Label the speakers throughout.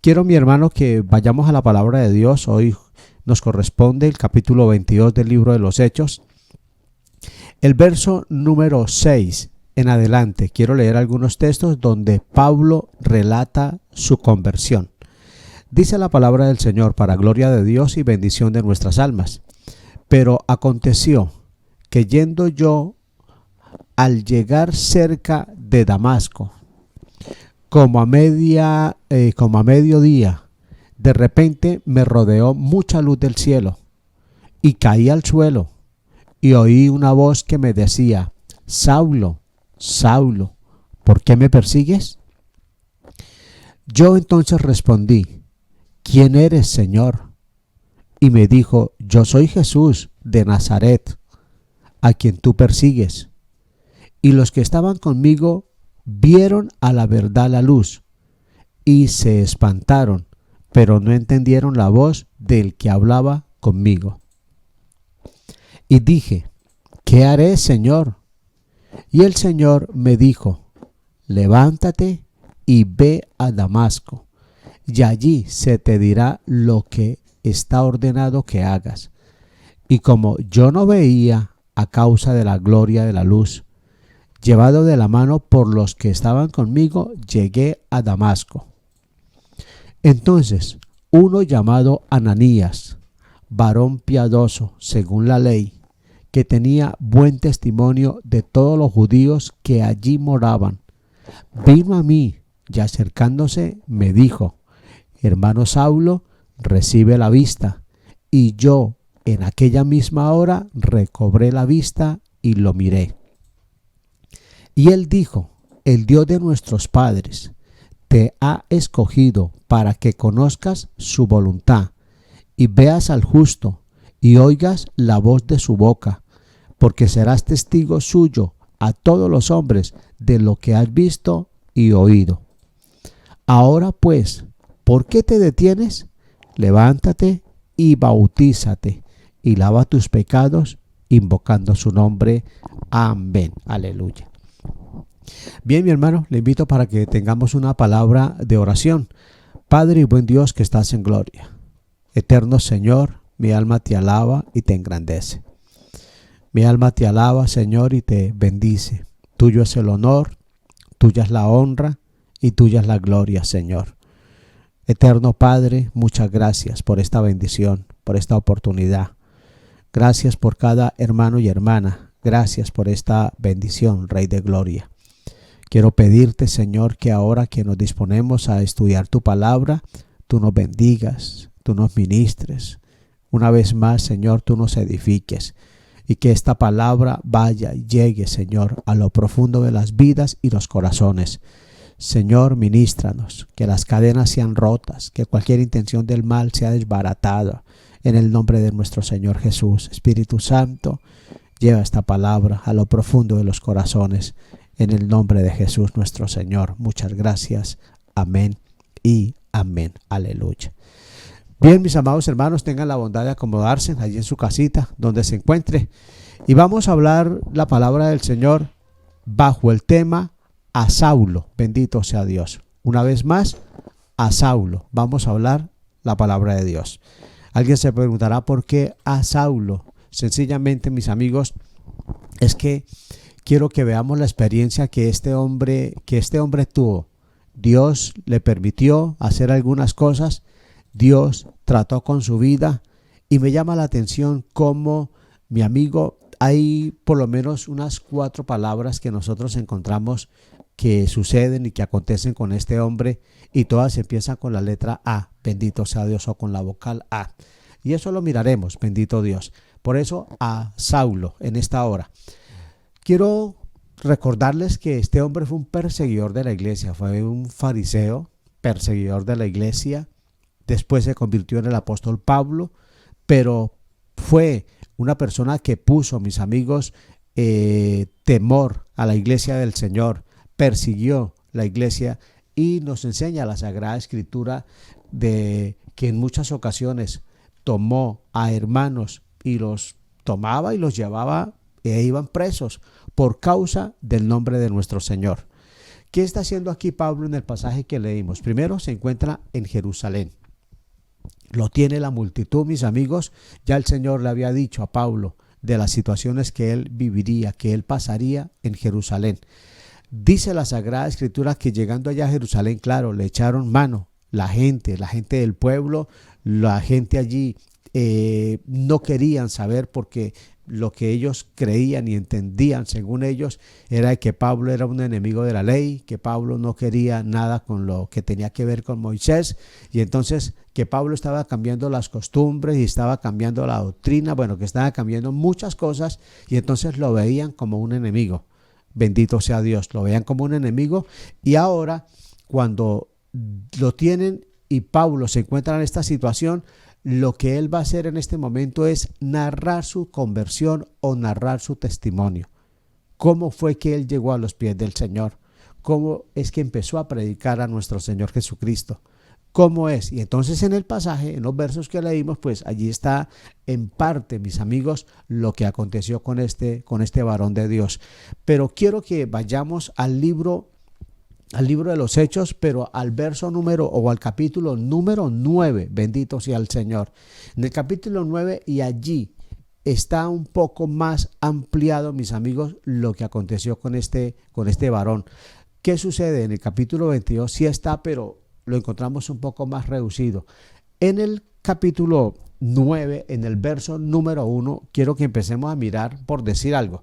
Speaker 1: Quiero, mi hermano, que vayamos a la palabra de Dios. Hoy nos corresponde el capítulo 22 del libro de los Hechos. El verso número 6 en adelante. Quiero leer algunos textos donde Pablo relata su conversión. Dice la palabra del Señor para gloria de Dios y bendición de nuestras almas. Pero aconteció que yendo yo al llegar cerca de Damasco, como a mediodía, de repente me rodeó mucha luz del cielo y caí al suelo y oí una voz que me decía: Saulo, Saulo, ¿por qué me persigues? Yo entonces respondí: ¿Quién eres, Señor? Y me dijo: Yo soy Jesús de Nazaret, a quien tú persigues. Y los que estaban conmigo vieron a la verdad la luz y se espantaron, pero no entendieron la voz del que hablaba conmigo. Y dije: ¿Qué haré, Señor? Y el Señor me dijo: levántate y ve a Damasco, y allí se te dirá lo que está ordenado que hagas. Y como yo no veía a causa de la gloria de la luz, llevado de la mano por los que estaban conmigo, llegué a Damasco. Entonces uno llamado Ananías, varón piadoso según la ley, que tenía buen testimonio de todos los judíos que allí moraban, vino a mí y acercándose me dijo: hermano Saulo, recibe la vista. Y yo en aquella misma hora recobré la vista y lo miré. Y él dijo: el Dios de nuestros padres te ha escogido para que conozcas su voluntad y veas al justo y oigas la voz de su boca, porque serás testigo suyo a todos los hombres de lo que has visto y oído. Ahora pues, ¿por qué te detienes? Levántate y bautízate y lava tus pecados, invocando su nombre. Amén. Aleluya. Bien, mi hermano, le invito para que tengamos una palabra de oración. Padre y buen Dios que estás en gloria, eterno Señor, mi alma te alaba y te engrandece. Mi alma te alaba, Señor, y te bendice. Tuyo es el honor, tuya es la honra y tuya es la gloria, Señor. Eterno Padre, muchas gracias por esta bendición, por esta oportunidad. Gracias por cada hermano y hermana. Gracias por esta bendición, Rey de Gloria. Quiero pedirte, Señor, que ahora que nos disponemos a estudiar tu palabra, tú nos bendigas, tú nos ministres. Una vez más, Señor, tú nos edifiques y que esta palabra vaya y llegue, Señor, a lo profundo de las vidas y los corazones. Señor, ministranos, que las cadenas sean rotas, que cualquier intención del mal sea desbaratada en el nombre de nuestro Señor Jesús. Espíritu Santo, lleva esta palabra a lo profundo de los corazones. En el nombre de Jesús nuestro Señor. Muchas gracias. Amén y amén. Aleluya. Bien, mis amados hermanos, tengan la bondad de acomodarse allí en su casita, donde se encuentre. Y vamos a hablar la palabra del Señor bajo el tema a Saulo. Bendito sea Dios. Una vez más, a Saulo. Vamos a hablar la palabra de Dios. Alguien se preguntará por qué a Saulo. Sencillamente, mis amigos, es que quiero que veamos la experiencia que este hombre tuvo. Dios le permitió hacer algunas cosas. Dios trató con su vida y me llama la atención cómo, mi amigo, hay por lo menos unas 4 palabras que nosotros encontramos que suceden y que acontecen con este hombre y todas empiezan con la letra A, bendito sea Dios, o con la vocal A. Y eso lo miraremos, bendito Dios. Por eso a Saulo en esta hora. Quiero recordarles que este hombre fue un perseguidor de la iglesia, fue un fariseo, perseguidor de la iglesia. Después se convirtió en el apóstol Pablo, pero fue una persona que puso, mis amigos, temor a la iglesia del Señor, persiguió la iglesia y nos enseña la Sagrada Escritura de que en muchas ocasiones tomó a hermanos y los tomaba y los llevaba e iban presos por causa del nombre de nuestro Señor. ¿Qué está haciendo aquí Pablo en el pasaje que leímos? Primero se encuentra en Jerusalén. Lo tiene la multitud, mis amigos. Ya el Señor le había dicho a Pablo de las situaciones que él viviría, que él pasaría en Jerusalén. Dice la Sagrada Escritura que llegando allá a Jerusalén, claro, le echaron mano la gente del pueblo, la gente allí no querían saber porque lo que ellos creían y entendían según ellos era que Pablo era un enemigo de la ley, que Pablo no quería nada con lo que tenía que ver con Moisés, y entonces que Pablo estaba cambiando las costumbres y estaba cambiando la doctrina, bueno, que estaba cambiando muchas cosas, y entonces lo veían como un enemigo. Bendito sea Dios, lo veían como un enemigo, y ahora cuando lo tienen y Pablo se encuentra en esta situación, lo que él va a hacer en este momento es narrar su conversión o narrar su testimonio. ¿Cómo fue que él llegó a los pies del Señor? ¿Cómo es que empezó a predicar a nuestro Señor Jesucristo? ¿Cómo es? Y entonces en el pasaje, en los versos que leímos, pues allí está en parte, mis amigos, lo que aconteció con este varón de Dios. Pero quiero que vayamos al libro de los Hechos, pero al verso número o al capítulo número 9, bendito sea el Señor. En el capítulo 9 y allí está un poco más ampliado, mis amigos, lo que aconteció con este varón. ¿Qué sucede? En el capítulo 22 sí está, pero lo encontramos un poco más reducido. En el capítulo 9, en el verso número 1, quiero que empecemos a mirar por decir algo.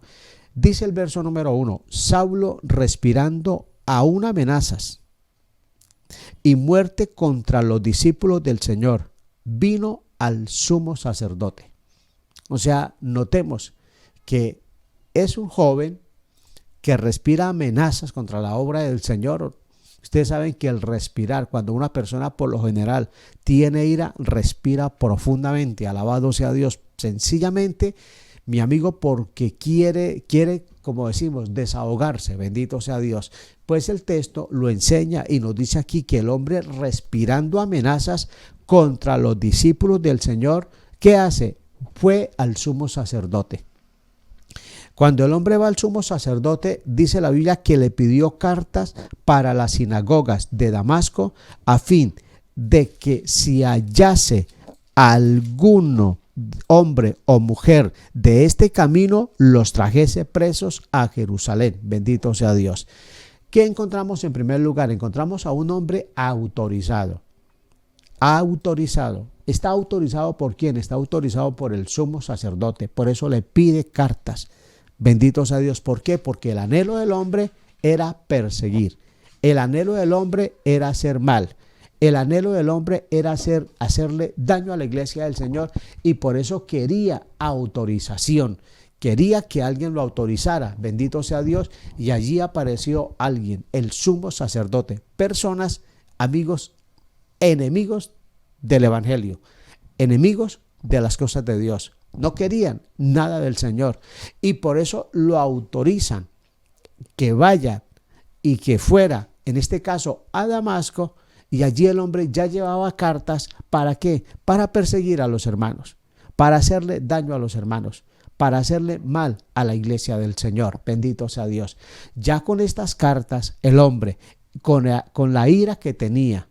Speaker 1: Dice el verso número 1, Saulo respirando aún amenazas y muerte contra los discípulos del Señor, vino al sumo sacerdote. O sea, notemos que es un joven que respira amenazas contra la obra del Señor. Ustedes saben que el respirar, cuando una persona por lo general tiene ira, respira profundamente, alabado sea Dios, sencillamente, mi amigo, porque quiere, como decimos, desahogarse, bendito sea Dios. Pues el texto lo enseña y nos dice aquí que el hombre respirando amenazas contra los discípulos del Señor, ¿qué hace? Fue al sumo sacerdote. Cuando el hombre va al sumo sacerdote, dice la Biblia que le pidió cartas para las sinagogas de Damasco a fin de que si hallase alguno hombre o mujer de este camino, los trajese presos a Jerusalén. Bendito sea Dios. ¿Qué encontramos en primer lugar? Encontramos a un hombre autorizado. Autorizado. ¿Está autorizado por quién? Está autorizado por el sumo sacerdote. Por eso le pide cartas. Bendito sea Dios. ¿Por qué? Porque el anhelo del hombre era perseguir. El anhelo del hombre era hacer mal. El anhelo del hombre era hacerle daño a la iglesia del Señor, y por eso quería autorización. Quería que alguien lo autorizara. Bendito sea Dios. Y allí apareció alguien, el sumo sacerdote. Personas, amigos, enemigos del evangelio, enemigos de las cosas de Dios. No querían nada del Señor, y por eso lo autorizan que vaya y que fuera, en este caso a Damasco, y allí el hombre ya llevaba cartas. ¿Para qué? Para perseguir a los hermanos, para hacerle daño a los hermanos, para hacerle mal a la iglesia del Señor. Bendito sea Dios. Ya con estas cartas, el hombre, con la ira que tenía,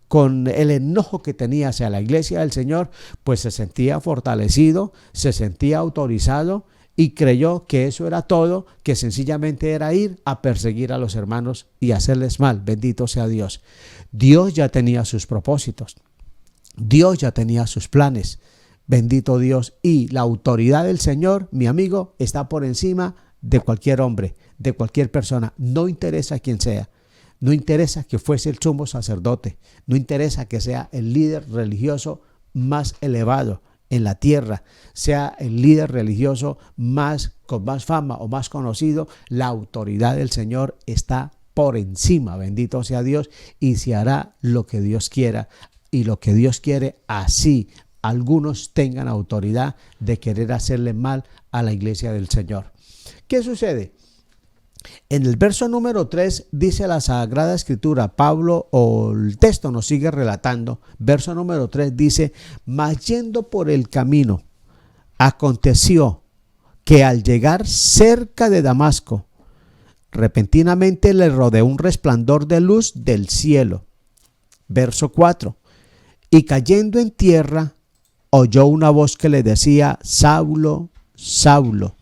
Speaker 1: con el enojo que tenía hacia la iglesia del Señor, pues se sentía fortalecido, se sentía autorizado, y creyó que eso era todo, que sencillamente era ir a perseguir a los hermanos y hacerles mal. Bendito sea Dios. Dios ya tenía sus propósitos. Dios ya tenía sus planes. Bendito Dios. Y la autoridad del Señor, mi amigo, está por encima de cualquier hombre, de cualquier persona. No interesa quién sea. No interesa que fuese el sumo sacerdote. No interesa que sea el líder religioso más elevado en la tierra, sea el líder religioso con más fama o más conocido. La autoridad del Señor está por encima, bendito sea Dios, y se hará lo que Dios quiera, y lo que Dios quiere, así algunos tengan autoridad de querer hacerle mal a la iglesia del Señor. ¿Qué sucede? En el verso número 3 dice la Sagrada Escritura, Pablo, o el texto nos sigue relatando, verso número 3 dice: mas yendo por el camino, aconteció que al llegar cerca de Damasco, repentinamente le rodeó un resplandor de luz del cielo. Verso 4. Y cayendo en tierra, oyó una voz que le decía: Saulo, Saulo,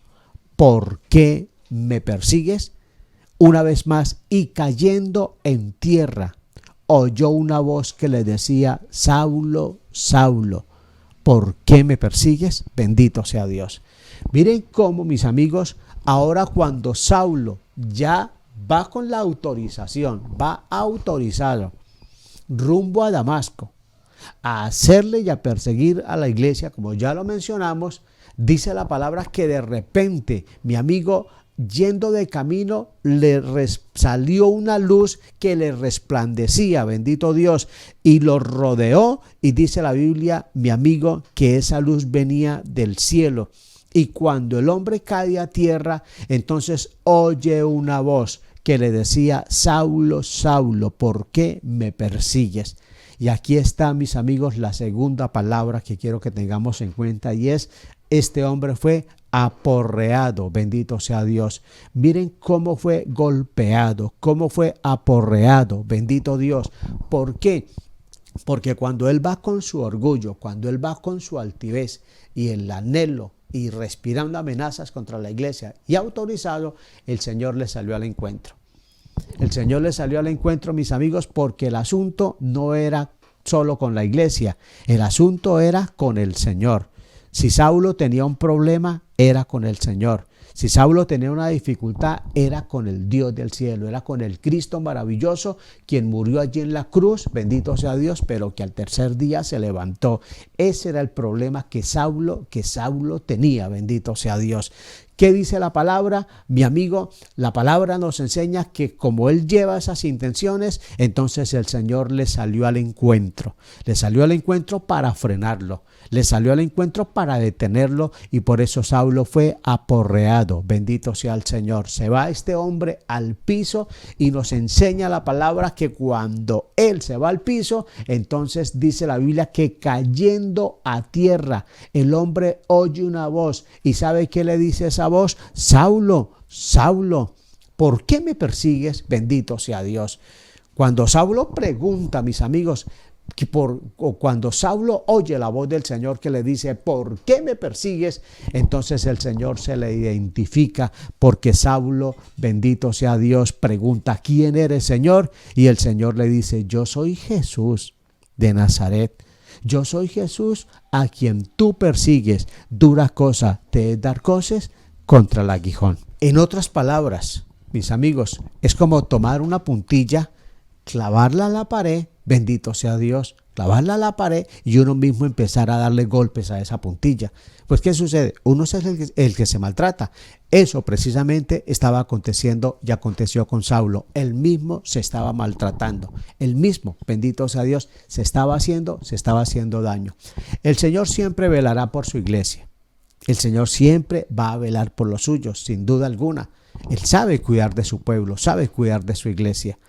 Speaker 1: ¿por qué me persigues? Una vez más, y cayendo en tierra, oyó una voz que le decía: Saulo, Saulo, ¿por qué me persigues? Bendito sea Dios. Miren cómo, mis amigos, ahora cuando Saulo ya va con la autorización, va autorizado rumbo a Damasco, a hacerle y a perseguir a la iglesia, como ya lo mencionamos, dice la palabra que de repente, mi amigo, yendo de camino, salió una luz que le resplandecía, bendito Dios, y lo rodeó, y dice la Biblia, mi amigo, que esa luz venía del cielo. Y cuando el hombre cae a tierra, entonces oye una voz que le decía: Saulo, Saulo, ¿por qué me persigues? Y aquí está, mis amigos, la segunda palabra que quiero que tengamos en cuenta, y es: este hombre fue aporreado, bendito sea Dios. Miren cómo fue golpeado, cómo fue aporreado, bendito Dios. ¿Por qué? Porque cuando él va con su orgullo, cuando él va con su altivez y el anhelo y respirando amenazas contra la iglesia y autorizado, el Señor le salió al encuentro. El Señor le salió al encuentro, mis amigos, porque el asunto no era solo con la iglesia, el asunto era con el Señor. Si Saulo tenía un problema, era con el Señor. Si Saulo tenía una dificultad, era con el Dios del cielo, era con el Cristo maravilloso, quien murió allí en la cruz, bendito sea Dios, pero que al tercer día se levantó. Ese era el problema que Saulo tenía, bendito sea Dios. ¿Qué dice la palabra? Mi amigo, la palabra nos enseña que como él lleva esas intenciones, entonces el Señor le salió al encuentro. Le salió al encuentro para frenarlo. Le salió al encuentro para detenerlo, y por eso Saulo fue aporreado. Bendito sea el Señor. Se va este hombre al piso y nos enseña la palabra que cuando él se va al piso, entonces dice la Biblia que cayendo a tierra, el hombre oye una voz. ¿Y sabe qué le dice esa voz? Saulo, Saulo, ¿por qué me persigues? Bendito sea Dios. Cuando Saulo pregunta, mis amigos, cuando Saulo oye la voz del Señor que le dice: ¿por qué me persigues? Entonces el Señor se le identifica, porque Saulo, bendito sea Dios, pregunta: ¿quién eres, Señor? Y el Señor le dice: yo soy Jesús de Nazaret. Yo soy Jesús a quien tú persigues. Dura cosa te es dar coces contra el aguijón. En otras palabras, mis amigos, es como tomar una puntilla, clavarla a la pared, bendito sea Dios, clavarla a la pared y uno mismo empezar a darle golpes a esa puntilla. Pues ¿qué sucede? Uno es el que se maltrata. Eso precisamente estaba aconteciendo y aconteció con Saulo. Él mismo se estaba maltratando. Él mismo, bendito sea Dios, se estaba haciendo daño. El Señor siempre velará por su iglesia. El Señor siempre va a velar por los suyos, sin duda alguna. Él sabe cuidar de su pueblo, sabe cuidar de su iglesia.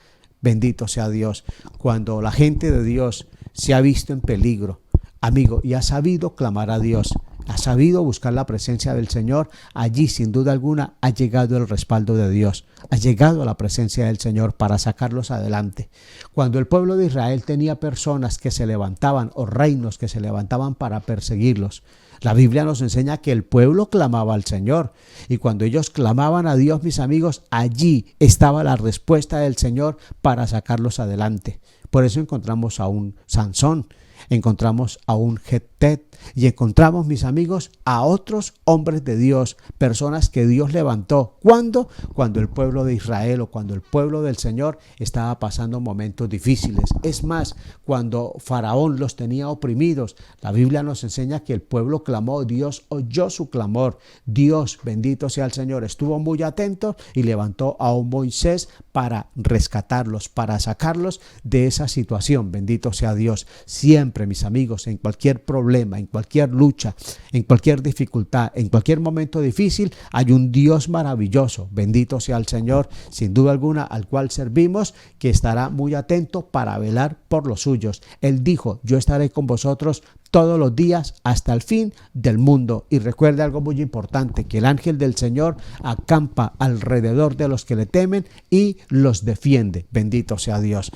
Speaker 1: Bendito sea Dios. Cuando la gente de Dios se ha visto en peligro, amigo, y ha sabido clamar a Dios, ha sabido buscar la presencia del Señor, allí sin duda alguna ha llegado el respaldo de Dios, ha llegado la presencia del Señor para sacarlos adelante. Cuando el pueblo de Israel tenía personas que se levantaban, o reinos que se levantaban para perseguirlos, la Biblia nos enseña que el pueblo clamaba al Señor, y cuando ellos clamaban a Dios, mis amigos, allí estaba la respuesta del Señor para sacarlos adelante. Por eso encontramos a un Sansón, encontramos a un Jefté, y encontramos, mis amigos, a otros hombres de Dios, personas que Dios levantó. ¿Cuándo? Cuando el pueblo de Israel, o cuando el pueblo del Señor estaba pasando momentos difíciles. Es más, cuando Faraón los tenía oprimidos, la Biblia nos enseña que el pueblo clamó, Dios oyó su clamor. Dios, bendito sea el Señor, estuvo muy atento y levantó a un Moisés para rescatarlos, para sacarlos de esa situación. Bendito sea Dios. Siempre siempre, mis amigos, en cualquier problema, en cualquier lucha, en cualquier dificultad, en cualquier momento difícil, hay un Dios maravilloso, bendito sea el Señor, sin duda alguna, al cual servimos, que estará muy atento para velar por los suyos. Él dijo: yo estaré con vosotros todos los días hasta el fin del mundo. Y recuerde algo muy importante, que el ángel del Señor acampa alrededor de los que le temen y los defiende. Bendito sea Dios.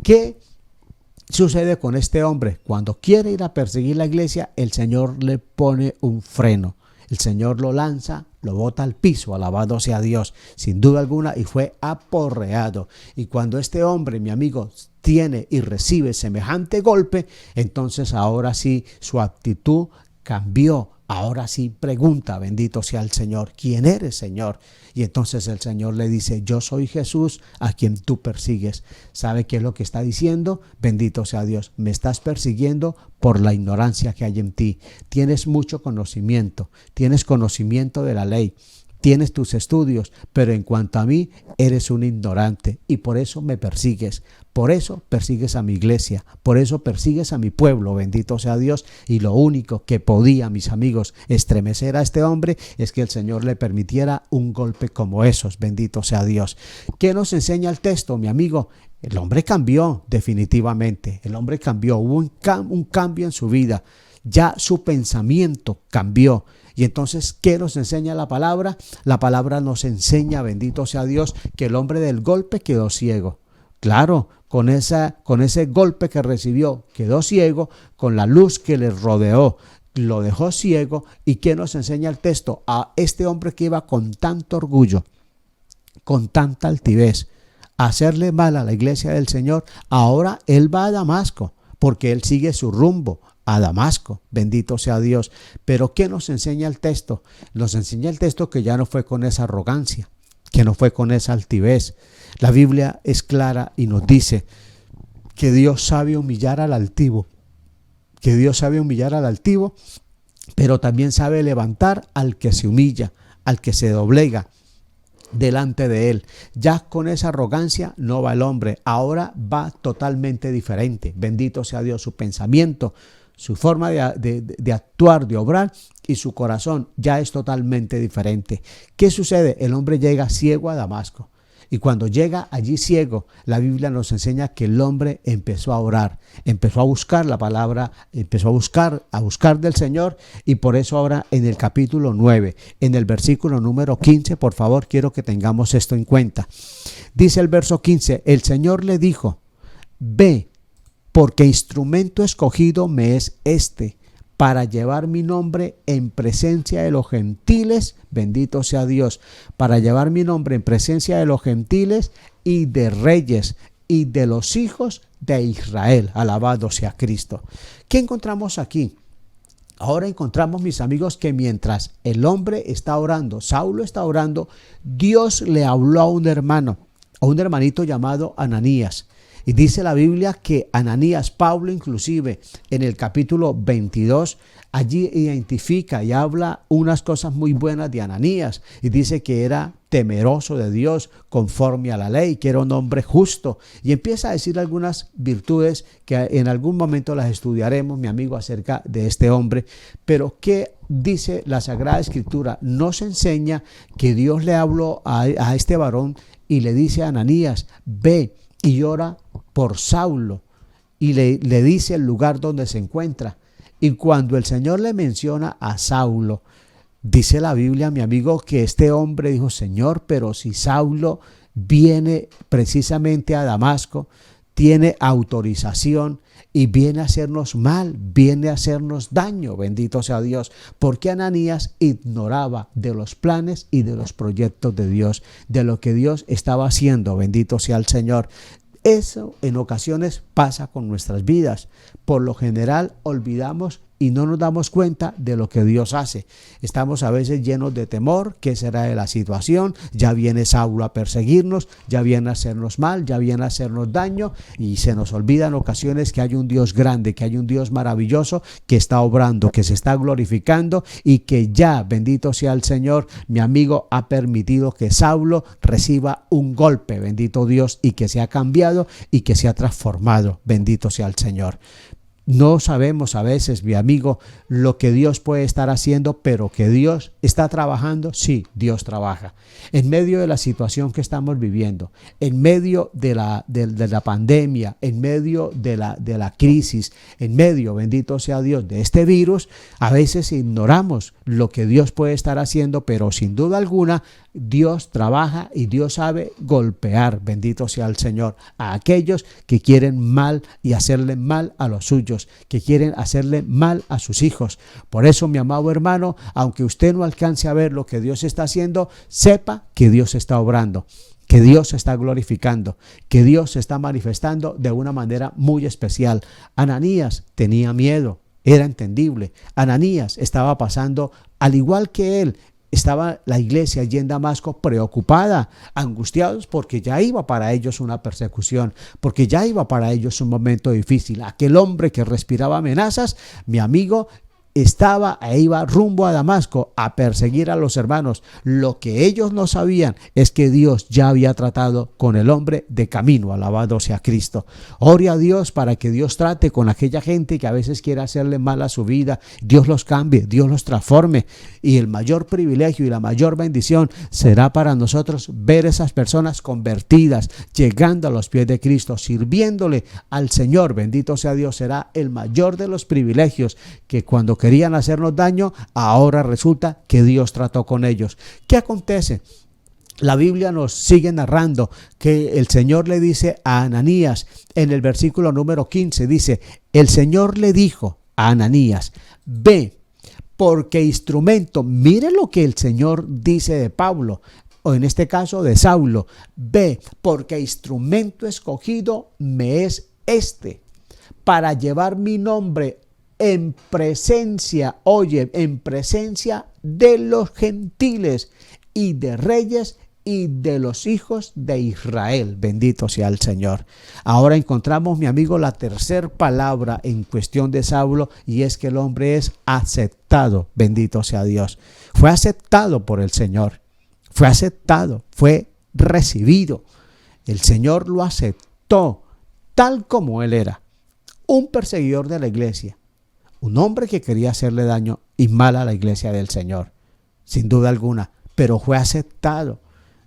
Speaker 1: ¿Qué sucede con este hombre? Cuando quiere ir a perseguir la iglesia, el Señor le pone un freno. El Señor lo lanza, lo bota al piso, alabado sea Dios, sin duda alguna, y fue aporreado. Y cuando este hombre, mi amigo, tiene y recibe semejante golpe, entonces ahora sí su actitud cambió. Ahora sí pregunta, bendito sea el Señor: ¿quién eres, Señor? Y entonces el Señor le dice: yo soy Jesús a quien tú persigues. ¿Sabe qué es lo que está diciendo? Bendito sea Dios: me estás persiguiendo por la ignorancia que hay en ti. Tienes mucho conocimiento, tienes conocimiento de la ley, tienes tus estudios, pero en cuanto a mí, eres un ignorante, y por eso me persigues. Por eso persigues a mi iglesia, por eso persigues a mi pueblo, bendito sea Dios. Y lo único que podía, mis amigos, estremecer a este hombre es que el Señor le permitiera un golpe como esos, bendito sea Dios. ¿Qué nos enseña el texto, mi amigo? El hombre cambió definitivamente, el hombre cambió, hubo un cambio en su vida, ya su pensamiento cambió. Y entonces, ¿qué nos enseña la palabra? La palabra nos enseña, bendito sea Dios, que el hombre del golpe quedó ciego. Claro, con ese golpe que recibió, quedó ciego, con la luz que le rodeó, lo dejó ciego. ¿Y qué nos enseña el texto? A este hombre que iba con tanto orgullo, con tanta altivez, a hacerle mal a la iglesia del Señor, ahora él va a Damasco, porque él sigue su rumbo a Damasco, bendito sea Dios. Pero ¿qué nos enseña el texto? Nos enseña el texto que ya no fue con esa arrogancia, que no fue con esa altivez. La Biblia es clara y nos dice que Dios sabe humillar al altivo, pero también sabe levantar al que se humilla, al que se doblega delante de él. Ya con esa arrogancia no va el hombre, ahora va totalmente diferente. Bendito sea Dios, su pensamiento, su forma de actuar, de obrar, y su corazón ya es totalmente diferente. ¿Qué sucede? El hombre llega ciego a Damasco. Y cuando llega allí ciego, la Biblia nos enseña que el hombre empezó a orar, empezó a buscar la palabra, empezó a buscar del Señor. Y por eso ahora en el capítulo 9, en el versículo número 15, por favor, quiero que tengamos esto en cuenta. Dice el verso 15: el Señor le dijo: ve, porque instrumento escogido me es este, para llevar mi nombre en presencia de los gentiles, bendito sea Dios, para llevar mi nombre en presencia de los gentiles y de reyes y de los hijos de Israel. Alabado sea Cristo. ¿Qué encontramos aquí? Ahora encontramos, mis amigos, que mientras el hombre está orando, Saulo está orando, Dios le habló a un hermanito llamado Ananías. Y dice la Biblia que Ananías, Pablo inclusive en el capítulo 22, allí identifica y habla unas cosas muy buenas de Ananías. Y dice que era temeroso de Dios conforme a la ley, que era un hombre justo. Y empieza a decir algunas virtudes que en algún momento las estudiaremos, mi amigo, acerca de este hombre. Pero ¿qué dice la Sagrada Escritura? Nos enseña que Dios le habló a este varón y le dice a Ananías: ve y ora por Saulo, y le dice el lugar donde se encuentra. Y cuando el Señor le menciona a Saulo, dice la Biblia, mi amigo, que este hombre dijo: Señor, pero si Saulo viene precisamente a Damasco, tiene autorización y viene a hacernos mal, viene a hacernos daño, bendito sea Dios. Porque Ananías ignoraba de los planes y de los proyectos de Dios, de lo que Dios estaba haciendo, bendito sea el Señor. Eso en ocasiones pasa con nuestras vidas. Por lo general olvidamos y no nos damos cuenta de lo que Dios hace. Estamos a veces llenos de temor. ¿Qué será de la situación? Ya viene Saulo a perseguirnos, ya viene a hacernos mal, ya viene a hacernos daño, y se nos olvida en ocasiones que hay un Dios grande, que hay un Dios maravilloso que está obrando, que se está glorificando, y que ya, bendito sea el Señor, mi amigo, ha permitido que Saulo reciba un golpe, bendito Dios, y que se ha cambiado y que se ha transformado, bendito sea el Señor. No sabemos a veces, mi amigo, lo que Dios puede estar haciendo, pero que Dios está trabajando. Sí, Dios trabaja. En medio de la situación que estamos viviendo, en medio de la pandemia, en medio de la crisis, en medio, bendito sea Dios, de este virus, a veces ignoramos lo que Dios puede estar haciendo, pero sin duda alguna, Dios trabaja y Dios sabe golpear, bendito sea el Señor, a aquellos que quieren mal y hacerle mal a los suyos, que quieren hacerle mal a sus hijos. Por eso, mi amado hermano, aunque usted no alcance a ver lo que Dios está haciendo, sepa que Dios está obrando, que Dios se está glorificando, que Dios se está manifestando de una manera muy especial. Ananías tenía miedo, era entendible. Ananías estaba pasando, al igual que él, estaba la iglesia allí en Damasco preocupada, angustiados, porque ya iba para ellos una persecución, porque ya iba para ellos un momento difícil. Aquel hombre que respiraba amenazas, mi amigo, iba rumbo a Damasco a perseguir a los hermanos. Lo que ellos no sabían es que Dios ya había tratado con el hombre de camino, alabado sea Cristo. Ore a Dios para que Dios trate con aquella gente que a veces quiere hacerle mal a su vida. Dios los cambie, Dios los transforme, y el mayor privilegio y la mayor bendición será para nosotros ver esas personas convertidas, llegando a los pies de Cristo, sirviéndole al Señor. Bendito sea Dios. Será el mayor de los privilegios, que cuando querían hacernos daño, ahora resulta que Dios trató con ellos. ¿Qué acontece? La Biblia nos sigue narrando que el Señor le dice a Ananías, en el versículo número 15, dice: el Señor le dijo a Ananías, ve, porque instrumento, mire lo que el Señor dice de Pablo, o en este caso de Saulo: ve, porque instrumento escogido me es este, para llevar mi nombre en presencia, oye, en presencia de los gentiles y de reyes y de los hijos de Israel. Bendito sea el Señor. Ahora encontramos, mi amigo, la tercera palabra en cuestión de Saulo, y es que el hombre es aceptado. Bendito sea Dios. Fue aceptado por el Señor. Fue aceptado, fue recibido. El Señor lo aceptó tal como él era. Un perseguidor de la iglesia. Un hombre que quería hacerle daño y mal a la iglesia del Señor, sin duda alguna, pero fue aceptado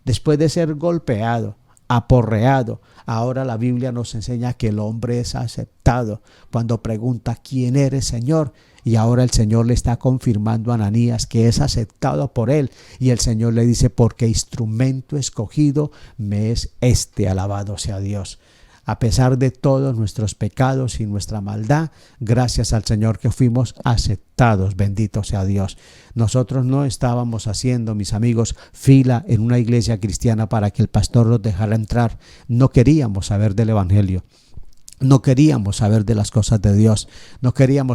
Speaker 1: después de ser golpeado, aporreado. Ahora la Biblia nos enseña que el hombre es aceptado cuando pregunta: ¿quién eres, Señor? Y ahora el Señor le está confirmando a Ananías que es aceptado por él, y el Señor le dice: porque instrumento escogido me es este, alabado sea Dios. A pesar de todos nuestros pecados y nuestra maldad, gracias al Señor que fuimos aceptados, bendito sea Dios. Nosotros no estábamos haciendo, mis amigos, fila en una iglesia cristiana para que el pastor nos dejara entrar. No queríamos saber del evangelio. No queríamos saber de las cosas de Dios,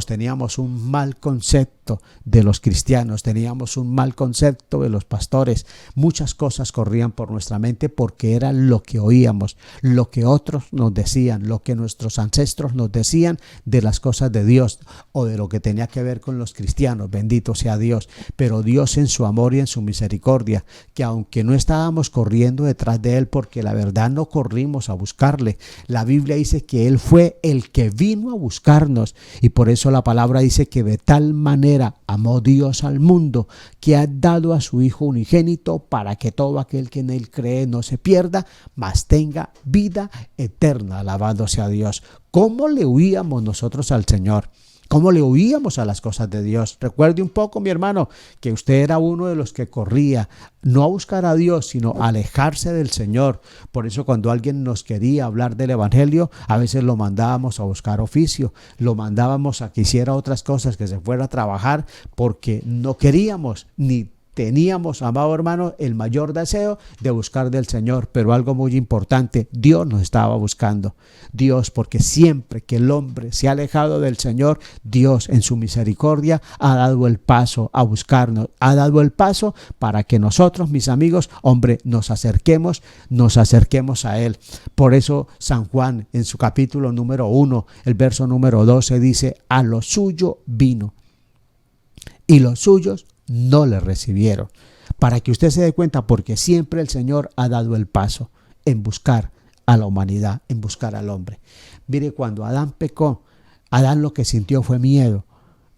Speaker 1: teníamos un mal concepto de los cristianos, teníamos un mal concepto de los pastores. Muchas cosas corrían por nuestra mente porque era lo que oíamos, lo que otros nos decían, lo que nuestros ancestros nos decían de las cosas de Dios o de lo que tenía que ver con los cristianos. Bendito sea Dios. Pero Dios, en su amor y en su misericordia, que aunque no estábamos corriendo detrás de Él, porque la verdad no corrimos a buscarle, la Biblia dice que Él fue el que vino a buscarnos, y por eso la palabra dice que de tal manera amó Dios al mundo que ha dado a su Hijo unigénito, para que todo aquel que en Él cree no se pierda, mas tenga vida eterna. Alabado sea Dios. ¿Cómo le huíamos nosotros al Señor? ¿Cómo le huíamos a las cosas de Dios? Recuerde un poco, mi hermano, que usted era uno de los que corría no a buscar a Dios, sino a alejarse del Señor. Por eso, cuando alguien nos quería hablar del evangelio, a veces lo mandábamos a buscar oficio, lo mandábamos a que hiciera otras cosas, que se fuera a trabajar, porque no queríamos ni teníamos, amado hermano, el mayor deseo de buscar del Señor. Pero algo muy importante, Dios nos estaba buscando. Dios, porque siempre que el hombre se ha alejado del Señor, Dios en su misericordia ha dado el paso a buscarnos, ha dado el paso para que nosotros, mis amigos, hombre, nos acerquemos a Él. Por eso San Juan, en su capítulo número 1, el verso número 12, dice: a lo suyo vino, y los suyos no le recibieron. Para que usted se dé cuenta, porque siempre el Señor ha dado el paso en buscar a la humanidad, en buscar al hombre. Mire, cuando Adán pecó, Adán lo que sintió fue miedo.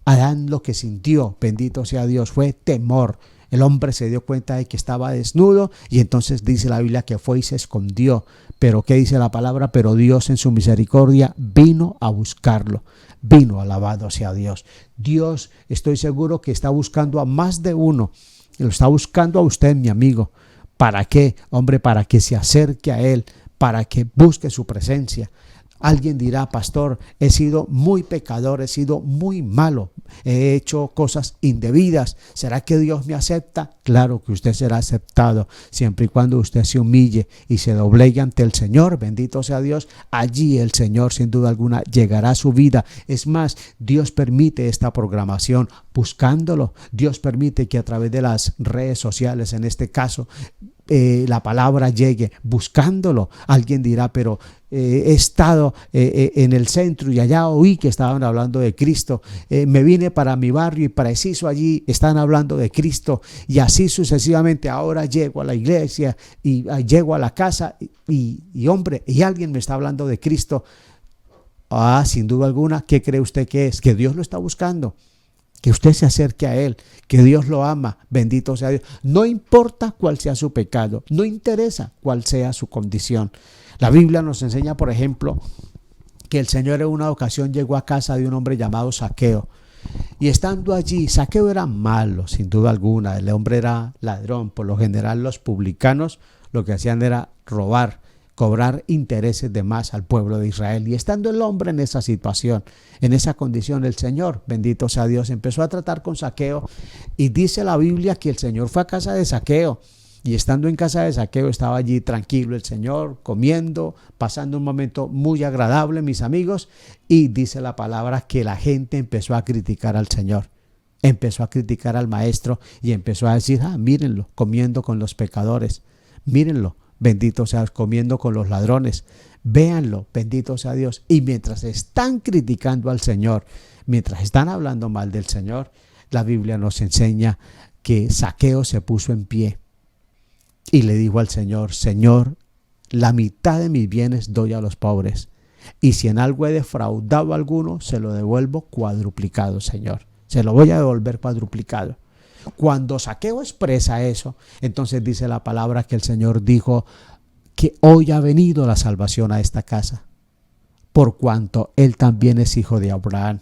Speaker 1: Adán lo que sintió, bendito sea Dios, fue temor. El hombre se dio cuenta de que estaba desnudo y entonces dice la Biblia que fue y se escondió. Pero ¿qué dice la palabra? Pero Dios en su misericordia vino a buscarlo. Vino, alabado sea Dios. Dios, estoy seguro que está buscando a más de uno. Lo está buscando a usted, mi amigo. ¿Para qué? Hombre, para que se acerque a Él, para que busque su presencia. Alguien dirá, pastor, he sido muy pecador, he sido muy malo, he hecho cosas indebidas. ¿Será que Dios me acepta? Claro que usted será aceptado, siempre y cuando usted se humille y se doblegue ante el Señor. Bendito sea Dios. Allí el Señor, sin duda alguna, llegará a su vida. Es más, Dios permite esta programación buscándolo. Dios permite que a través de las redes sociales, en este caso, la palabra llegue buscándolo. Alguien dirá, pero he estado en el centro y allá oí que estaban hablando de Cristo, me vine para mi barrio y preciso allí están hablando de Cristo, y así sucesivamente. Ahora llego a la iglesia y llego a la casa y hombre, y alguien me está hablando de Cristo. Sin duda alguna, ¿qué cree usted que es? Que Dios lo está buscando, que usted se acerque a Él, que Dios lo ama, bendito sea Dios. No importa cuál sea su pecado, no interesa cuál sea su condición. La Biblia nos enseña, por ejemplo, que el Señor en una ocasión llegó a casa de un hombre llamado Zaqueo. Y estando allí, Zaqueo era malo, sin duda alguna. El hombre era ladrón. Por lo general, los publicanos lo que hacían era robar, cobrar intereses de más al pueblo de Israel. Y estando el hombre en esa situación, en esa condición, el Señor, bendito sea Dios, empezó a tratar con Zaqueo. Y dice la Biblia que el Señor fue a casa de Zaqueo. Y estando en casa de Zaqueo, estaba allí tranquilo el Señor, comiendo, pasando un momento muy agradable, mis amigos. Y dice la palabra que la gente empezó a criticar al Señor. Empezó a criticar al maestro y empezó a decir, mírenlo, comiendo con los pecadores. Mírenlo, bendito sea Dios, comiendo con los ladrones. Véanlo, bendito sea Dios. Y mientras están criticando al Señor, mientras están hablando mal del Señor, la Biblia nos enseña que Zaqueo se puso en pie y le dijo al Señor, Señor, la mitad de mis bienes doy a los pobres, y si en algo he defraudado a alguno, se lo devuelvo cuadruplicado, Señor. Se lo voy a devolver cuadruplicado. Cuando Zaqueo expresa eso, entonces dice la palabra que el Señor dijo que hoy ha venido la salvación a esta casa, por cuanto él también es hijo de Abraham.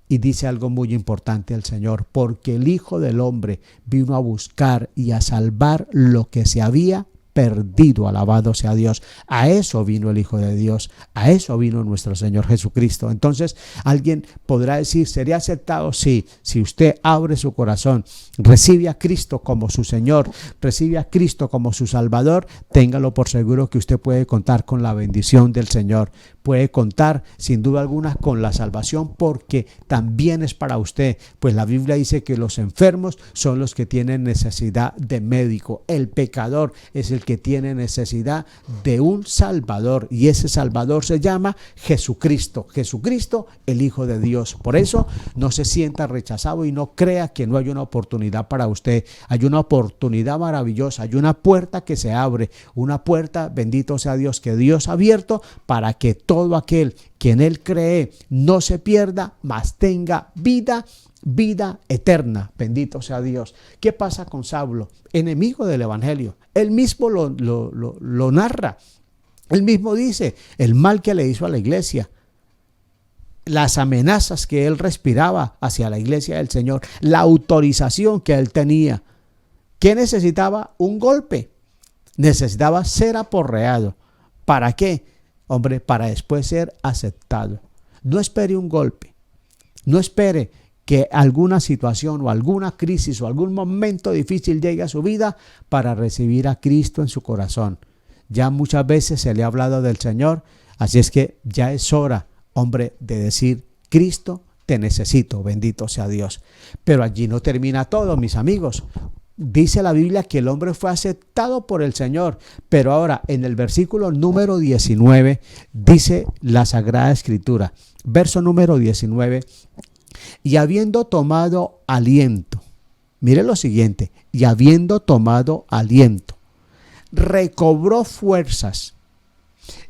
Speaker 1: Y dice algo muy importante el Señor, porque el Hijo del Hombre vino a buscar y a salvar lo que se había perdido, alabado sea Dios. A eso vino el Hijo de Dios, a eso vino nuestro Señor Jesucristo. Entonces alguien podrá decir, ¿sería aceptado? Sí, si usted abre su corazón, recibe a Cristo como su Señor, recibe a Cristo como su Salvador, téngalo por seguro que usted puede contar con la bendición del Señor, puede contar sin duda alguna con la salvación, porque también es para usted, pues la Biblia dice que los enfermos son los que tienen necesidad de médico. El pecador es el que tiene necesidad de un Salvador, y ese Salvador se llama Jesucristo. Jesucristo, el Hijo de Dios. Por eso no se sienta rechazado y no crea que no hay una oportunidad para usted. Hay una oportunidad maravillosa, hay una puerta que se abre, una puerta, bendito sea Dios, que Dios ha abierto para que todo aquel que en Él cree no se pierda, mas tenga vida eterna, bendito sea Dios. ¿Qué pasa con Saulo, enemigo del evangelio? Él mismo lo narra, él mismo dice el mal que le hizo a la iglesia, las amenazas que él respiraba hacia la iglesia del Señor, la autorización que él tenía. ¿Qué necesitaba? Un golpe, necesitaba ser aporreado. ¿Para qué? Hombre, para después ser aceptado. No espere un golpe, no espere que alguna situación o alguna crisis o algún momento difícil llegue a su vida para recibir a Cristo en su corazón. Ya muchas veces se le ha hablado del Señor, así es que ya es hora, hombre, de decir, Cristo, te necesito, bendito sea Dios. Pero allí no termina todo, mis amigos. Dice la Biblia que el hombre fue aceptado por el Señor, pero ahora en el versículo número 19 dice la Sagrada Escritura, verso número 19, y habiendo tomado aliento, mire lo siguiente, y habiendo tomado aliento, recobró fuerzas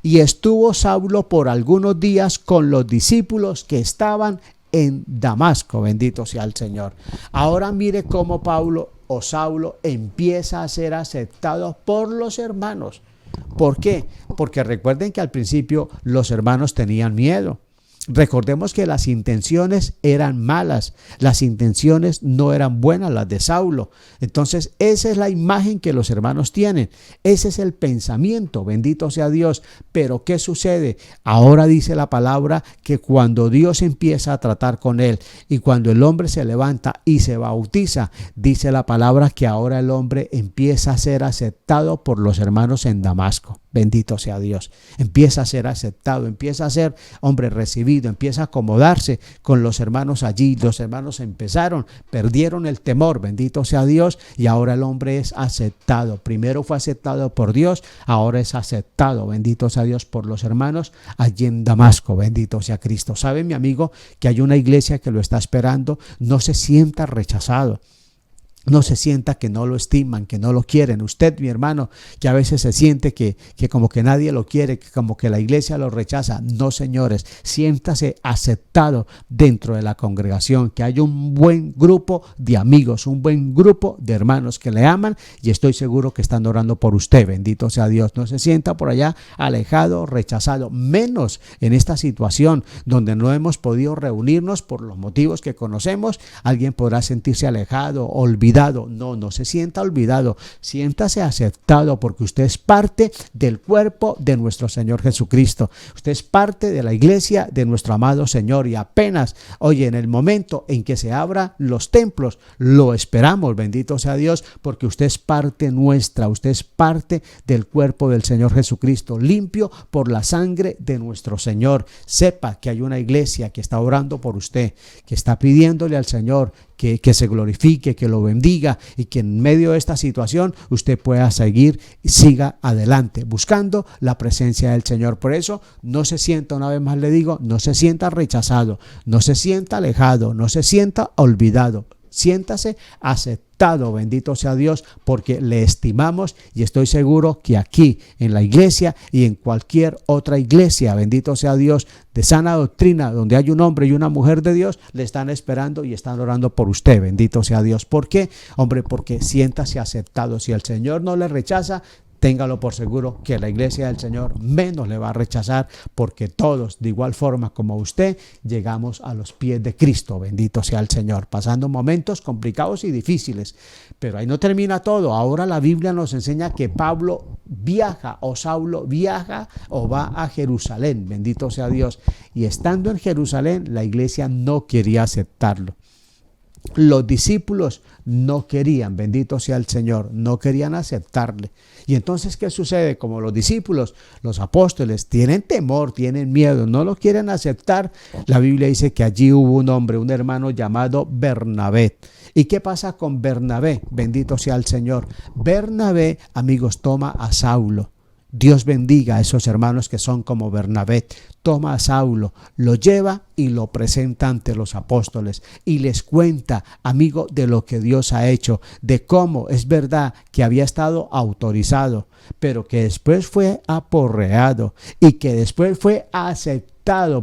Speaker 1: Y estuvo Saulo por algunos días con los discípulos que estaban en Damasco. Bendito sea el Señor. Ahora mire cómo Saulo empieza a ser aceptado por los hermanos. ¿Por qué? Porque recuerden que al principio los hermanos tenían miedo. Recordemos que las intenciones eran malas, las intenciones no eran buenas, las de Saulo. Entonces esa es la imagen que los hermanos tienen, ese es el pensamiento, bendito sea Dios. Pero ¿qué sucede? Ahora dice la palabra que cuando Dios empieza a tratar con él y cuando el hombre se levanta y se bautiza, dice la palabra que ahora el hombre empieza a ser aceptado por los hermanos en Damasco. Bendito sea Dios. Empieza a ser aceptado, empieza a ser hombre recibido, empieza a acomodarse con los hermanos allí. Los hermanos perdieron el temor, bendito sea Dios, y ahora el hombre es aceptado. Primero fue aceptado por Dios, ahora es aceptado, bendito sea Dios, por los hermanos allí en Damasco. Bendito sea Cristo. ¿Sabe, mi amigo, que hay una iglesia que lo está esperando? No se sienta rechazado. No se sienta que no lo estiman, que no lo quieren. Usted, mi hermano, que a veces se siente que como que nadie lo quiere, que como que la iglesia lo rechaza. No, señores, siéntase aceptado dentro de la congregación, que hay un buen grupo de amigos, un buen grupo de hermanos que le aman y estoy seguro que están orando por usted. Bendito sea Dios. No se sienta por allá alejado, rechazado, menos en esta situación donde no hemos podido reunirnos por los motivos que conocemos. Alguien podrá sentirse alejado, olvidado. No se sienta olvidado, siéntase aceptado porque usted es parte del cuerpo de nuestro Señor Jesucristo. Usted es parte de la iglesia de nuestro amado Señor y apenas, en el momento en que se abran los templos, lo esperamos, bendito sea Dios, porque usted es parte nuestra, usted es parte del cuerpo del Señor Jesucristo, limpio por la sangre de nuestro Señor. Sepa que hay una iglesia que está orando por usted, que está pidiéndole al Señor que se glorifique, que lo bendiga y que en medio de esta situación usted pueda seguir y siga adelante buscando la presencia del Señor. Por eso no se sienta, una vez más le digo, no se sienta rechazado, no se sienta alejado, no se sienta olvidado. Siéntase aceptado, bendito sea Dios, porque le estimamos y estoy seguro que aquí en la iglesia y en cualquier otra iglesia, bendito sea Dios, de sana doctrina, donde hay un hombre y una mujer de Dios, le están esperando y están orando por usted, bendito sea Dios. ¿Por qué? Hombre, porque siéntase aceptado. Si el Señor no le rechaza, téngalo por seguro que la iglesia del Señor menos le va a rechazar, porque todos, de igual forma como usted, llegamos a los pies de Cristo, bendito sea el Señor, pasando momentos complicados y difíciles. Pero ahí no termina todo. Ahora la Biblia nos enseña que Saulo viaja o va a Jerusalén, bendito sea Dios. Y estando en Jerusalén, la iglesia no quería aceptarlo. Los discípulos no querían, bendito sea el Señor, no querían aceptarle. Y entonces, ¿qué sucede? Como los discípulos, los apóstoles, tienen temor, tienen miedo, no lo quieren aceptar. La Biblia dice que allí hubo un hombre, un hermano llamado Bernabé. ¿Y qué pasa con Bernabé? Bendito sea el Señor. Bernabé, amigos, toma a Saulo. Dios bendiga a esos hermanos que son como Bernabé. Toma a Saulo, lo lleva y lo presenta ante los apóstoles y les cuenta, amigo, de lo que Dios ha hecho, de cómo es verdad que había estado autorizado, pero que después fue aporreado y que después fue aceptado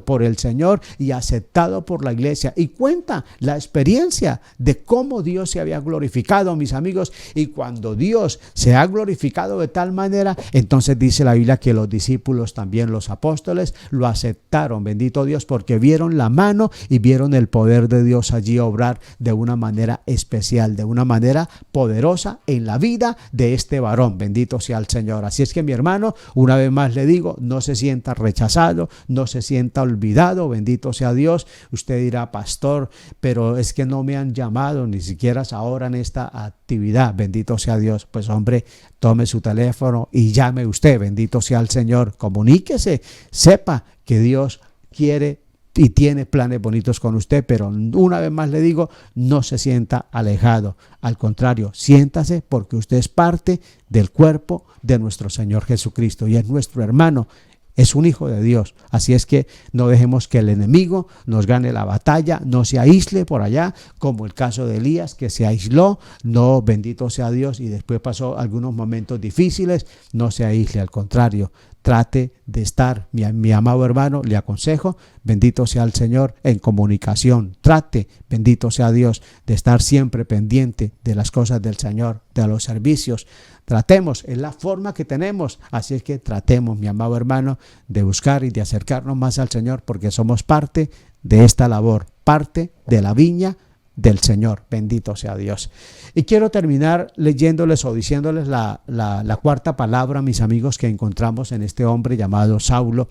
Speaker 1: por el Señor y aceptado por la iglesia, y cuenta la experiencia de cómo Dios se había glorificado, mis amigos. Y cuando Dios se ha glorificado de tal manera, entonces dice la Biblia que los discípulos, también los apóstoles, lo aceptaron, bendito Dios, porque vieron la mano y vieron el poder de Dios allí obrar de una manera especial, de una manera poderosa en la vida de este varón, bendito sea el Señor. Así es que, mi hermano, una vez más le digo, no se sienta rechazado, no se sienta olvidado, bendito sea Dios. Usted dirá, pastor, pero es que no me han llamado ni siquiera ahora en esta actividad, bendito sea Dios. Pues hombre, tome su teléfono y llame usted, bendito sea el Señor, comuníquese, sepa que Dios quiere y tiene planes bonitos con usted, pero una vez más le digo, no se sienta alejado, al contrario, siéntase, porque usted es parte del cuerpo de nuestro Señor Jesucristo y es nuestro hermano. Es un hijo de Dios, así es que no dejemos que el enemigo nos gane la batalla, no se aísle por allá, como el caso de Elías, que se aisló, no, bendito sea Dios, y después pasó algunos momentos difíciles. No se aísle, al contrario, trate de estar, mi amado hermano, le aconsejo, bendito sea el Señor, en comunicación. Trate, bendito sea Dios, de estar siempre pendiente de las cosas del Señor, de los servicios. Tratemos, es la forma que tenemos, así es que tratemos, mi amado hermano, de buscar y de acercarnos más al Señor, porque somos parte de esta labor, parte de la viña del Señor, bendito sea Dios. Y quiero terminar leyéndoles o diciéndoles la cuarta palabra, mis amigos, que encontramos en este hombre llamado Saulo,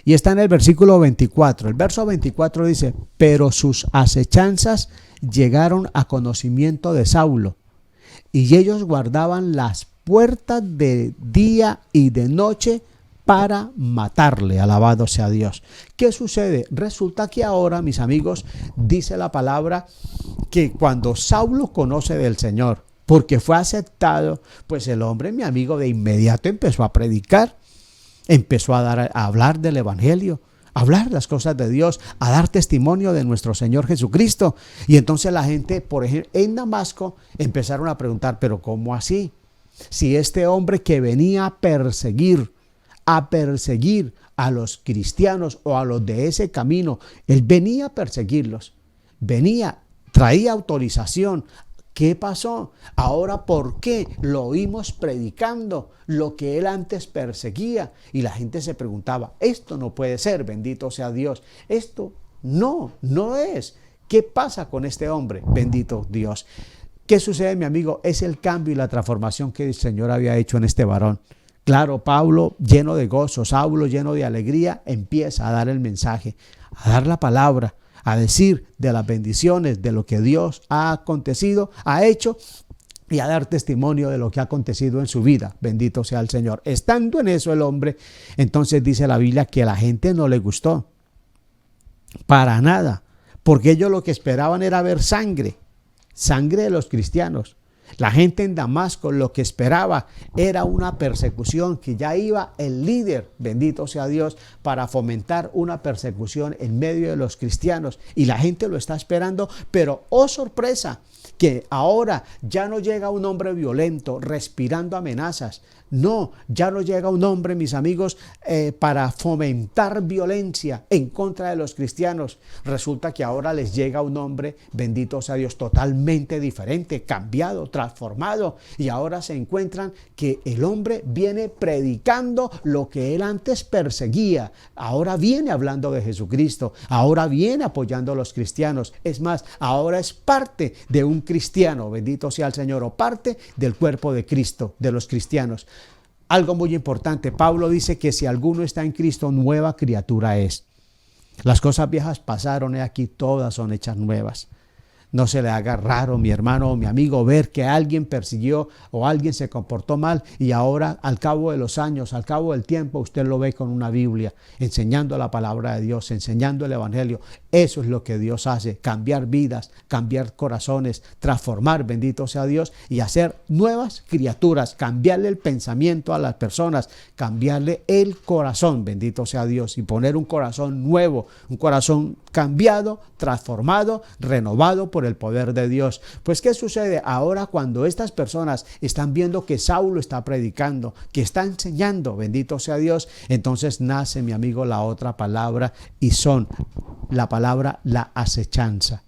Speaker 1: y está en el versículo 24. El verso 24 dice: pero sus acechanzas llegaron a conocimiento de Saulo, y ellos guardaban las puertas de día y de noche para matarle. Alabado sea Dios. ¿Qué sucede? Resulta que ahora, mis amigos, dice la palabra que cuando Saulo conoce del Señor, porque fue aceptado, pues el hombre, mi amigo, de inmediato empezó a predicar, empezó a hablar del evangelio, a hablar las cosas de Dios, a dar testimonio de nuestro Señor Jesucristo. Y entonces la gente, por ejemplo, en Damasco, empezaron a preguntar: pero ¿cómo así? Si este hombre que venía a perseguir a los cristianos o a los de ese camino, él venía a perseguirlos, traía autorización. ¿Qué pasó? Ahora, ¿por qué lo oímos predicando lo que él antes perseguía? Y la gente se preguntaba: esto no puede ser, bendito sea Dios. Esto no es. ¿Qué pasa con este hombre? Bendito Dios. ¿Qué sucede, mi amigo? Es el cambio y la transformación que el Señor había hecho en este varón. Claro, Pablo, lleno de gozo, Saulo, lleno de alegría, empieza a dar el mensaje, a dar la palabra, a decir de las bendiciones, de lo que Dios ha acontecido, ha hecho, y a dar testimonio de lo que ha acontecido en su vida. Bendito sea el Señor. Estando en eso el hombre, entonces dice la Biblia que a la gente no le gustó, para nada, porque ellos lo que esperaban era ver sangre de los cristianos. La gente en Damasco lo que esperaba era una persecución, que ya iba el líder, bendito sea Dios, para fomentar una persecución en medio de los cristianos. Y la gente lo está esperando, pero oh sorpresa, que ahora ya no llega un hombre violento respirando amenazas. No, ya no llega un hombre, mis amigos, para fomentar violencia en contra de los cristianos. Resulta que ahora les llega un hombre, bendito sea Dios, totalmente diferente, cambiado, transformado. Y ahora se encuentran que el hombre viene predicando lo que él antes perseguía. Ahora viene hablando de Jesucristo. Ahora viene apoyando a los cristianos. Es más, ahora es parte de un cristiano, bendito sea el Señor, o parte del cuerpo de Cristo, de los cristianos. Algo muy importante, Pablo dice que si alguno está en Cristo, nueva criatura es. Las cosas viejas pasaron y aquí todas son hechas nuevas. No se le haga raro, mi hermano o mi amigo, ver que alguien persiguió o alguien se comportó mal y ahora, al cabo de los años, al cabo del tiempo, usted lo ve con una Biblia, enseñando la palabra de Dios, enseñando el evangelio. Eso es lo que Dios hace: cambiar vidas, cambiar corazones, transformar, bendito sea Dios, y hacer nuevas criaturas, cambiarle el pensamiento a las personas, cambiarle el corazón, bendito sea Dios, y poner un corazón nuevo, un corazón cambiado, transformado, renovado por el poder de Dios. Pues ¿qué sucede ahora cuando estas personas están viendo que Saulo está predicando, que está enseñando, bendito sea Dios? Entonces nace, mi amigo, la otra palabra, y son la palabra la acechanza.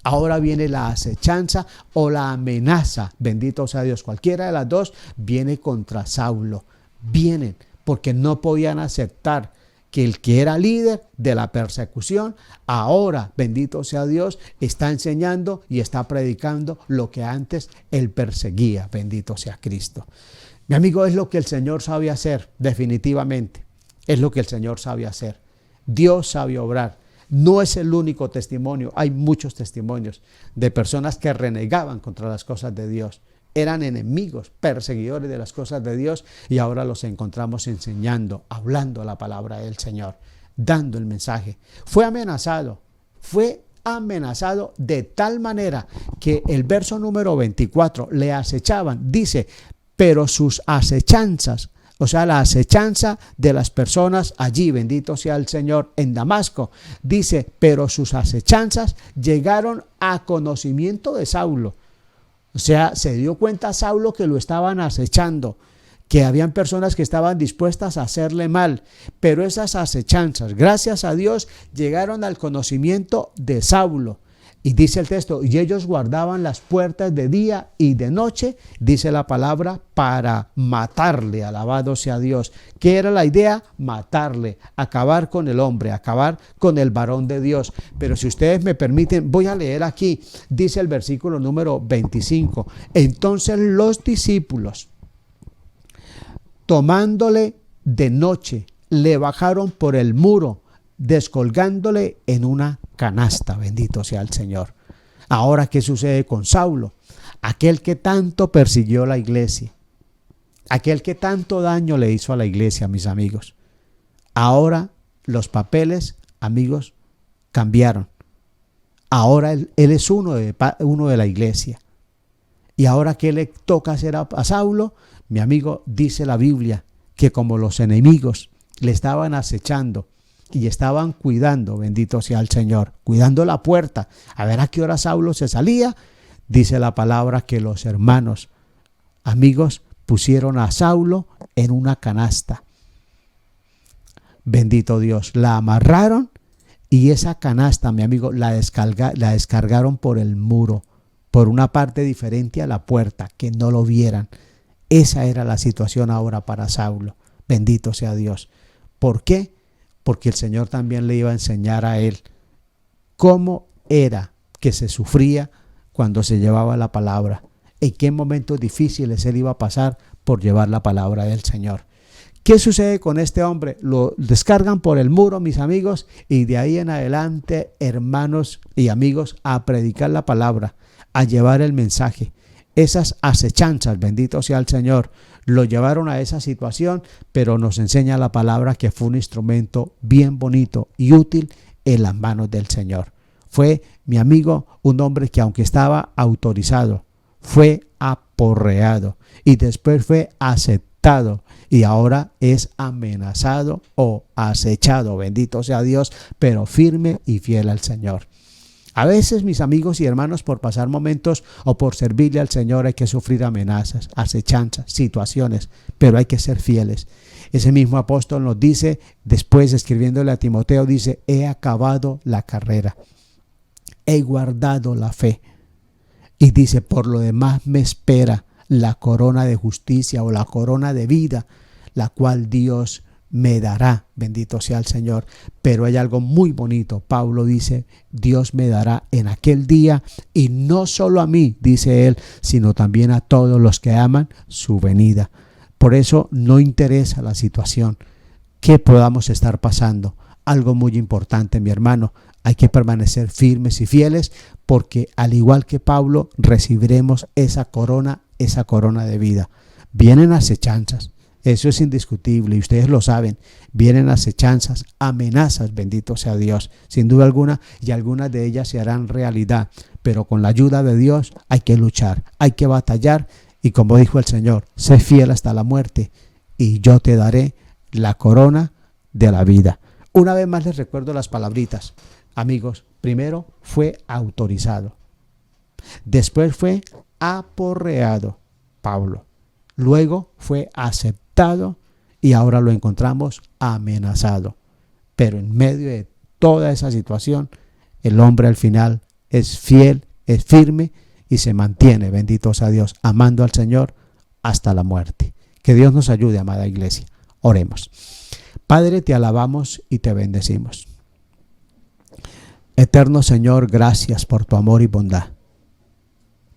Speaker 1: Ahora viene la acechanza o la amenaza, bendito sea Dios. Cualquiera de las dos viene contra Saulo. Vienen porque no podían aceptar que el que era líder de la persecución, ahora, bendito sea Dios, está enseñando y está predicando lo que antes él perseguía. Bendito sea Cristo. Mi amigo, es lo que el Señor sabe hacer, definitivamente. Es lo que el Señor sabe hacer. Dios sabe obrar. No es el único testimonio. Hay muchos testimonios de personas que renegaban contra las cosas de Dios. Eran enemigos, perseguidores de las cosas de Dios, y ahora los encontramos enseñando, hablando la palabra del Señor, dando el mensaje. Fue amenazado de tal manera que el verso número 24, le acechaban, dice, pero sus acechanzas, o sea, la acechanza de las personas allí, bendito sea el Señor, en Damasco, dice, pero sus acechanzas llegaron a conocimiento de Saulo. O sea, se dio cuenta Saulo que lo estaban acechando, que habían personas que estaban dispuestas a hacerle mal, pero esas acechanzas, gracias a Dios, llegaron al conocimiento de Saulo. Y dice el texto, y ellos guardaban las puertas de día y de noche, dice la palabra, para matarle, alabado sea Dios. ¿Qué era la idea? Matarle, acabar con el hombre, acabar con el varón de Dios. Pero si ustedes me permiten, voy a leer aquí, dice el versículo número 25. Entonces los discípulos, tomándole de noche, le bajaron por el muro, descolgándole en una canasta, bendito sea el Señor. Ahora, ¿qué sucede con Saulo? Aquel que tanto persiguió la iglesia, aquel que tanto daño le hizo a la iglesia, mis amigos. Ahora los papeles, amigos, cambiaron. Ahora él es uno de la iglesia. Y ahora, ¿qué le toca hacer a Saulo? Mi amigo, dice la Biblia que como los enemigos le estaban acechando y estaban cuidando, bendito sea el Señor, cuidando la puerta, a ver a qué hora Saulo se salía, dice la palabra que los hermanos, amigos, pusieron a Saulo en una canasta. Bendito Dios, la amarraron y esa canasta, mi amigo, la descargaron por el muro, por una parte diferente a la puerta, que no lo vieran. Esa era la situación ahora para Saulo. Bendito sea Dios. ¿Por qué? Porque el Señor también le iba a enseñar a él cómo era que se sufría cuando se llevaba la palabra, en qué momentos difíciles él iba a pasar por llevar la palabra del Señor. ¿Qué sucede con este hombre? Lo descargan por el muro, mis amigos, y de ahí en adelante, hermanos y amigos, a predicar la palabra, a llevar el mensaje. Esas acechanzas, bendito sea el Señor, lo llevaron a esa situación, pero nos enseña la palabra que fue un instrumento bien bonito y útil en las manos del Señor. Fue, mi amigo, un hombre que aunque estaba autorizado, fue aporreado y después fue aceptado y ahora es amenazado o acechado, bendito sea Dios, pero firme y fiel al Señor. A veces, mis amigos y hermanos, por pasar momentos o por servirle al Señor hay que sufrir amenazas, acechanzas, situaciones, pero hay que ser fieles. Ese mismo apóstol nos dice, después escribiéndole a Timoteo, dice, he acabado la carrera, he guardado la fe. Y dice, por lo demás me espera la corona de justicia o la corona de vida, la cual Dios me dará, bendito sea el Señor. Pero hay algo muy bonito. Pablo dice, Dios me dará en aquel día, y no solo a mí, dice él, sino también a todos los que aman su venida. Por eso no interesa la situación que podamos estar pasando. Algo muy importante, mi hermano, hay que permanecer firmes y fieles, porque al igual que Pablo recibiremos esa corona de vida. Vienen acechanzas. Eso es indiscutible y ustedes lo saben. Vienen acechanzas, amenazas, bendito sea Dios, sin duda alguna, y algunas de ellas se harán realidad. Pero con la ayuda de Dios hay que luchar, hay que batallar y como dijo el Señor, sé fiel hasta la muerte y yo te daré la corona de la vida. Una vez más les recuerdo las palabritas. Amigos, primero fue autorizado, después fue aporreado Pablo, luego fue aceptado y ahora lo encontramos amenazado. Pero en medio de toda esa situación, el hombre al final es fiel, es firme y se mantiene, bendito sea Dios, amando al Señor hasta la muerte. Que Dios nos ayude, amada iglesia. Oremos. Padre, te alabamos y te bendecimos. Eterno Señor, gracias por tu amor y bondad.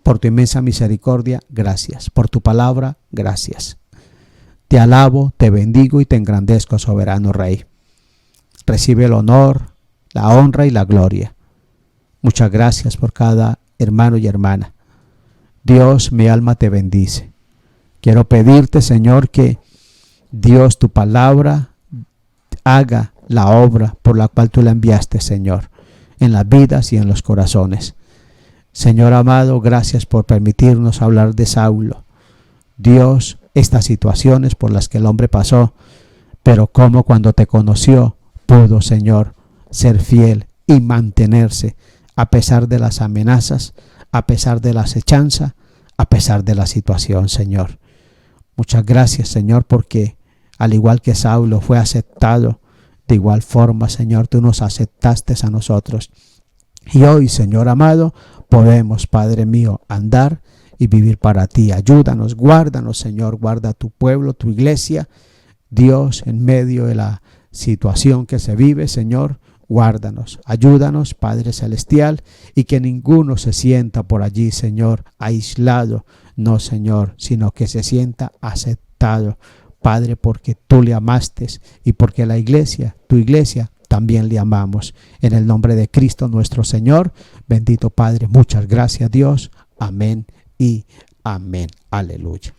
Speaker 1: Por tu inmensa misericordia, gracias. Por tu palabra, gracias. Te alabo, te bendigo y te engrandezco, soberano Rey. Recibe el honor, la honra y la gloria. Muchas gracias por cada hermano y hermana. Dios, mi alma te bendice. Quiero pedirte, Señor, que Dios, tu palabra, haga la obra por la cual tú la enviaste, Señor, en las vidas y en los corazones. Señor amado, gracias por permitirnos hablar de Saulo. Dios, estas situaciones por las que el hombre pasó, pero cómo cuando te conoció pudo, Señor, ser fiel y mantenerse a pesar de las amenazas, a pesar de la acechanza, a pesar de la situación, Señor. Muchas gracias, Señor, porque al igual que Saulo fue aceptado, de igual forma, Señor, tú nos aceptaste a nosotros. Y hoy, Señor amado, podemos, Padre mío, andar y vivir para ti. Ayúdanos, guárdanos, Señor, guarda tu pueblo, tu iglesia. Dios, en medio de la situación que se vive, Señor, guárdanos, ayúdanos, Padre Celestial, y que ninguno se sienta por allí, Señor, aislado, no, Señor, sino que se sienta aceptado, Padre, porque tú le amaste y porque la iglesia, tu iglesia, también le amamos. En el nombre de Cristo nuestro Señor, bendito Padre, muchas gracias, Dios. Amén y amén. Aleluya.